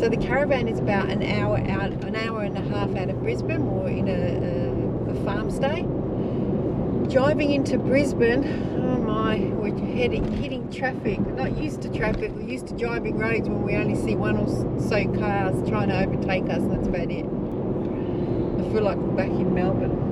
So the caravan is about an hour and a half out of Brisbane. We're in a farm stay. Driving into Brisbane, oh my, we're hitting traffic. We're not used to traffic. We're used to driving roads when we only see one or so cars trying to overtake us, and that's about it. I feel like we're back in Melbourne.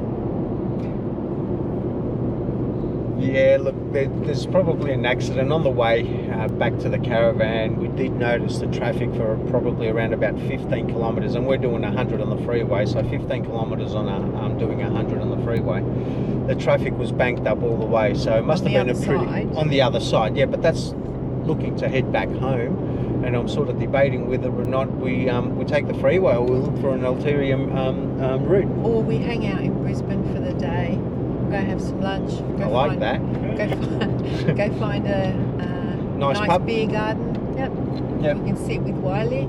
Yeah, look, there's probably an accident on the way back to the caravan. We did notice the traffic for probably around about 15 kilometres, and we're doing 100 on the freeway, so 15 kilometres on doing 100 on the freeway. The traffic was banked up all the way, so it must have been on the other side. Yeah, but that's looking to head back home, and I'm sort of debating whether or not we take the freeway or we look for an ulterior route. Or we hang out in Brisbane for the day. Go have some lunch. Go find a nice pub. Beer garden. Yep. We can sit with Wiley.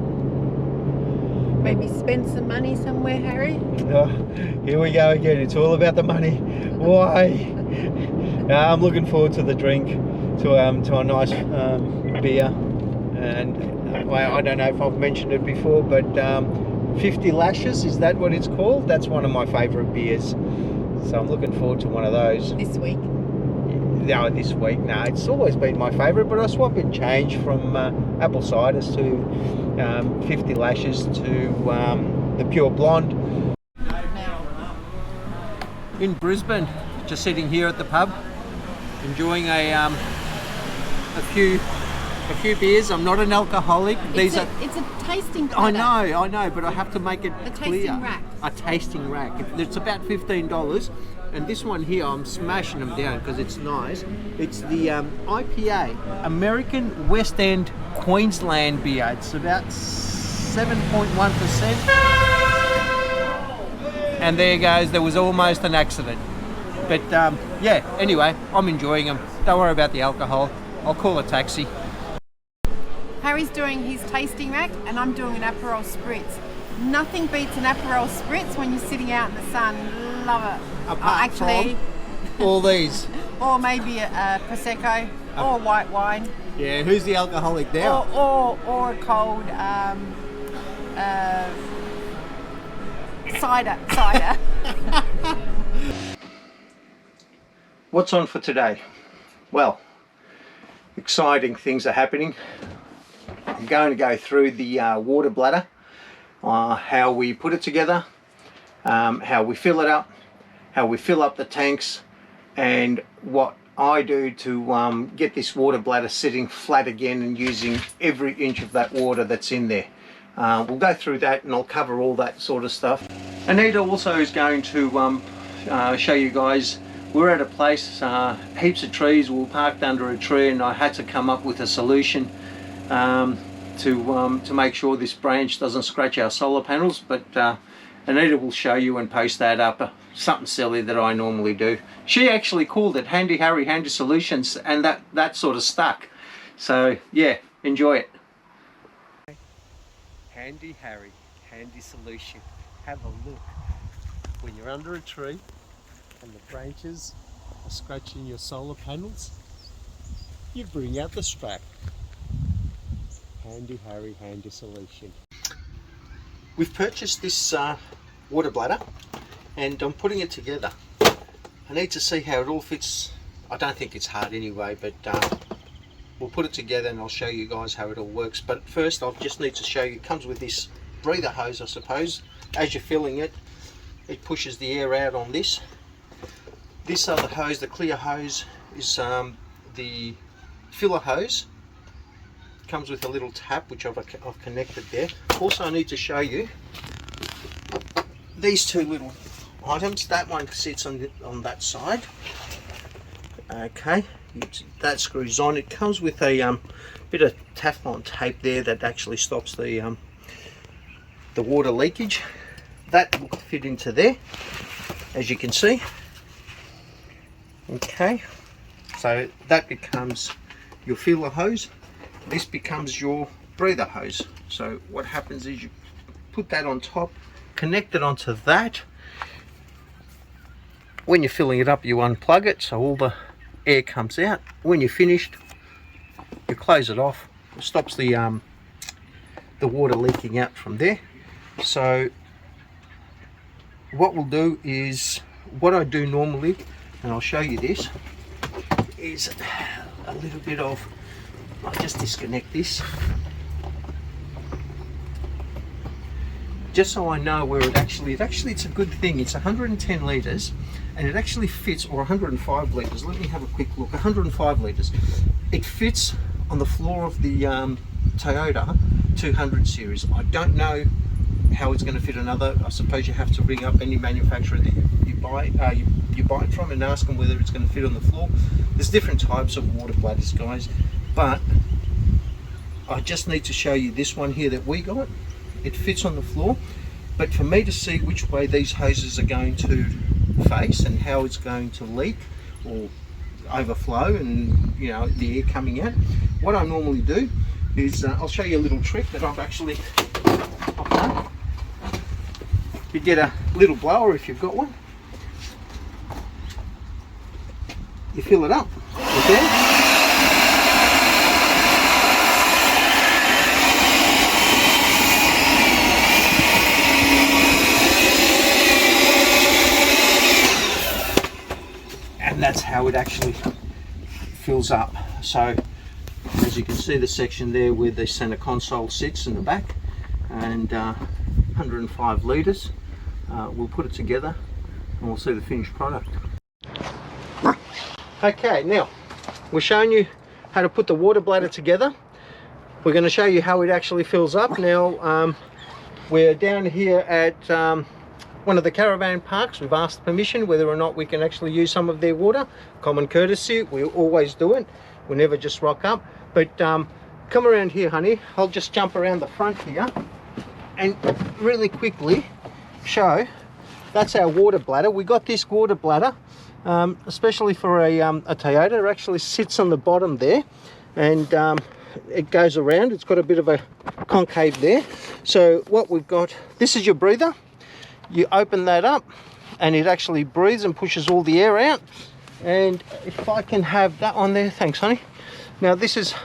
Maybe spend some money somewhere, Harry. Oh, here we go again. It's all about the money. Why? I'm looking forward to the drink, to a nice beer, and I don't know if I've mentioned it before, but 50 Lashes, is that what it's called? That's one of my favourite beers. So I'm looking forward to one of those. This week? No, this week. No, it's always been my favourite, but I swap and change from apple ciders to 50 Lashes to the Pure Blonde. In Brisbane, just sitting here at the pub, enjoying a few beers. I'm not an alcoholic. It's a tasting product. I know, but I have to make it clear. Tasting rack. A tasting rack. It's about $15, and this one here, I'm smashing them down because it's nice. It's the IPA, American West End Queensland beer. It's about 7.1%. And there goes. There was almost an accident. But yeah. Anyway, I'm enjoying them. Don't worry about the alcohol. I'll call a taxi. Harry's doing his tasting rack and I'm doing an Aperol Spritz. Nothing beats an Aperol Spritz when you're sitting out in the sun. Love it. Apart from all these. Or maybe a Prosecco or white wine. Yeah, who's the alcoholic now? Or a cold cider. What's on for today? Well, exciting things are happening. I'm going to go through the water bladder, how we put it together, how we fill it up, how we fill up the tanks, and what I do to get this water bladder sitting flat again and using every inch of that water that's in there. We'll go through that and I'll cover all that sort of stuff. Anita also is going to show you guys. We're at a place, heaps of trees, we were parked under a tree, and I had to come up with a solution to make sure this branch doesn't scratch our solar panels, but Anita will show you and post that up, something silly that I normally do. She actually called it Handy Harry Handy Solutions, and that sort of stuck. So yeah, enjoy it. Handy Harry Handy Solution. Have a look. When you're under a tree and the branches are scratching your solar panels, you bring out the strap. Handy Harry Handy Solution. We've purchased this water bladder and I'm putting it together. I need to see how it all fits. I don't think it's hard anyway, but we'll put it together and I'll show you guys how it all works. But first I just need to show you, it comes with this breather hose, I suppose. As you're filling it, it pushes the air out on this. This other hose, the clear hose, is the filler hose. Comes with a little tap which I've connected there. Also I need to show you these two little items. That one sits on that side. Okay, that screws on. It comes with a bit of Teflon tape there that actually stops the water leakage. That will fit into there, as you can see. Okay, so that becomes your filler hose. This becomes your breather hose. So what happens is you put that on top, connect it onto that. When you're filling it up, you unplug it so all the air comes out. When you're finished, you close it off. It stops the the water leaking out from there. So what we'll do is, what I do normally, and I'll show you this, is a little bit of, I'll just disconnect this, just so I know where it's a good thing. It's 110 litres and it actually fits, or 105 litres. Let me have a quick look. 105 litres. It fits on the floor of the Toyota 200 series. I don't know how it's going to fit another. I suppose you have to ring up any manufacturer that you buy it from and ask them whether it's going to fit on the floor. There's different types of water bladders, guys, but I just need to show you this one here that we got. It fits on the floor, but for me to see which way these hoses are going to face and how it's going to leak or overflow, and you know, the air coming out, what I normally do is I'll show you a little trick that I've done. You get a little blower if you've got one, you fill it up with air. And that's how it actually fills up. So as you can see, the section there where the center console sits in the back, and 105 litres. We'll put it together and we'll see the finished product. Okay, now we're showing you how to put the water bladder together. We're going to show you how it actually fills up. Now we're down here at one of the caravan parks. We've asked permission whether or not we can actually use some of their water. Common courtesy, we always do it. We never just rock up. But come around here, honey. I'll just jump around the front here and really quickly show. That's our water bladder. We got this water bladder especially for a Toyota. It actually sits on the bottom there, and it goes around. It's got a bit of a concave there. So what we've got, this is your breather. You open that up and it actually breathes and pushes all the air out. And if I can have that on there, thanks honey. Now this is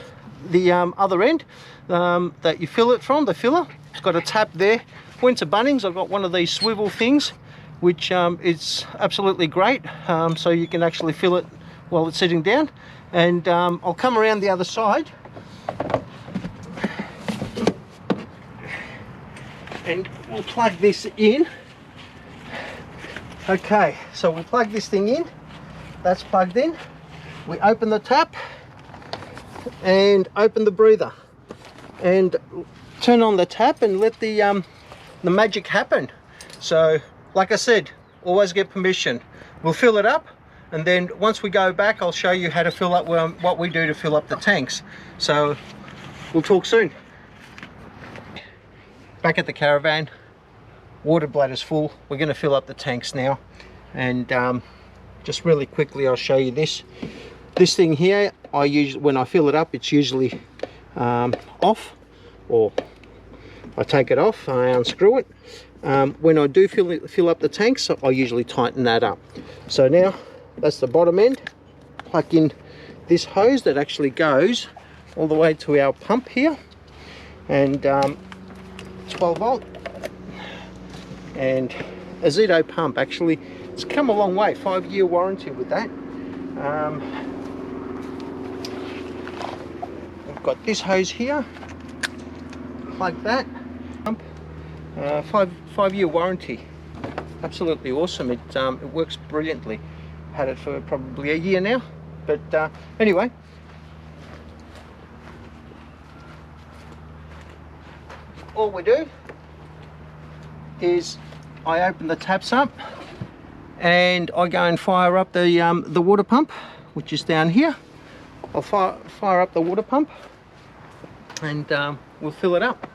the other end that you fill it from, the filler. It's got a tap there. Went to Bunnings, I've got one of these swivel things, which is absolutely great. So you can actually fill it while it's sitting down. And I'll come around the other side. And we'll plug this in. Okay, so we plug this thing in. That's plugged in. We open the tap and open the breather and turn on the tap and let the magic happen. So like I said, always get permission. We'll fill it up, and then once we go back, I'll show you how to fill up, what we do to fill up the tanks. So we'll talk soon. Back at the caravan, water bladder's full. We're going to fill up the tanks now, and just really quickly I'll show you this thing here. I usually, when I fill it up, it's usually off, or I take it off and I unscrew it. When I do fill up the tanks, I usually tighten that up. So now that's the bottom end. Plug in this hose that actually goes all the way to our pump here, and 12 volt, and a Zeto pump. Actually, it's come a long way. 5-year warranty with that. We've got this hose here. Plug that pump. 5-year warranty. Absolutely awesome. It works brilliantly. Had it for probably a year now. But anyway. All we do is I open the taps up and I go and fire up the water pump, which is down here. I'll fire up the water pump, and we'll fill it up.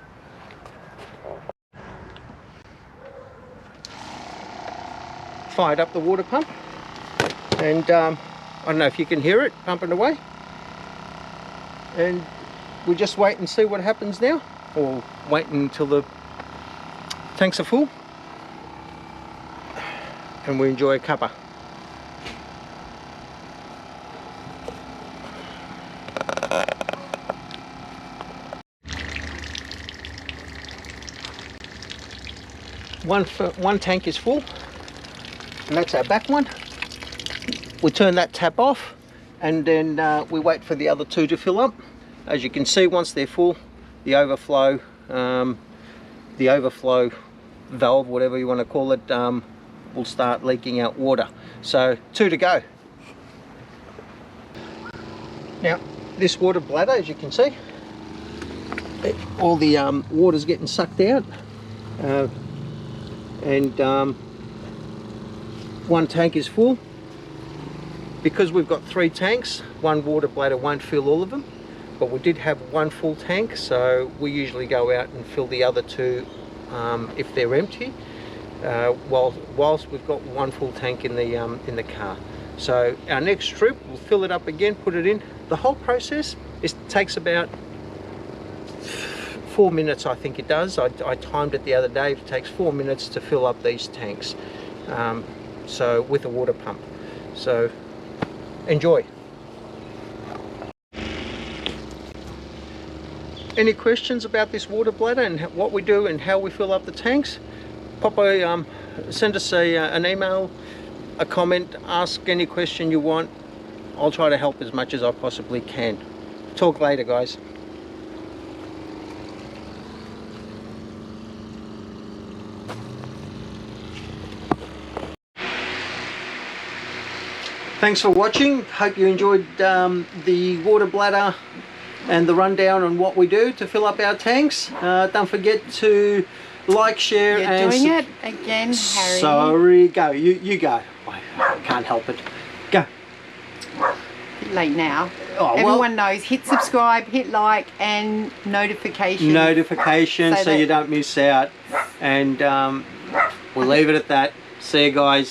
Fired up the water pump, and I don't know if you can hear it pumping away, and we'll just wait and see what happens now, or wait until the tanks are full and we enjoy a cuppa. one tank is full, and that's our back one. We turn that tap off, and then we wait for the other two to fill up. As you can see, once they're full, the overflow valve, whatever you want to call it, will start leaking out water. So 2 to go. Now this water bladder, as you can see, all the water's getting sucked out, and one tank is full. Because we've got 3 tanks, one water bladder won't fill all of them, but we did have one full tank, so we usually go out and fill the other 2 if they're empty, whilst we've got one full tank in the car. So our next trip, we'll fill it up again, put it in. The whole process takes about 4 minutes, I think it does. I timed it the other day. It takes 4 minutes to fill up these tanks, so with a water pump. So enjoy. Any questions about this water bladder and what we do and how we fill up the tanks? Send us an email, a comment, ask any question you want. I'll try to help as much as I possibly can. Talk later, guys. Thanks for watching. Hope you enjoyed the water bladder and the rundown on what we do to fill up our tanks. Don't forget to like, share, You're doing it again, Harry. Sorry, go. You go. I can't help it. Go. Late now. Oh, Everyone knows. Hit subscribe, hit like, and notification. So you don't miss out. And we'll leave it at that. See you guys.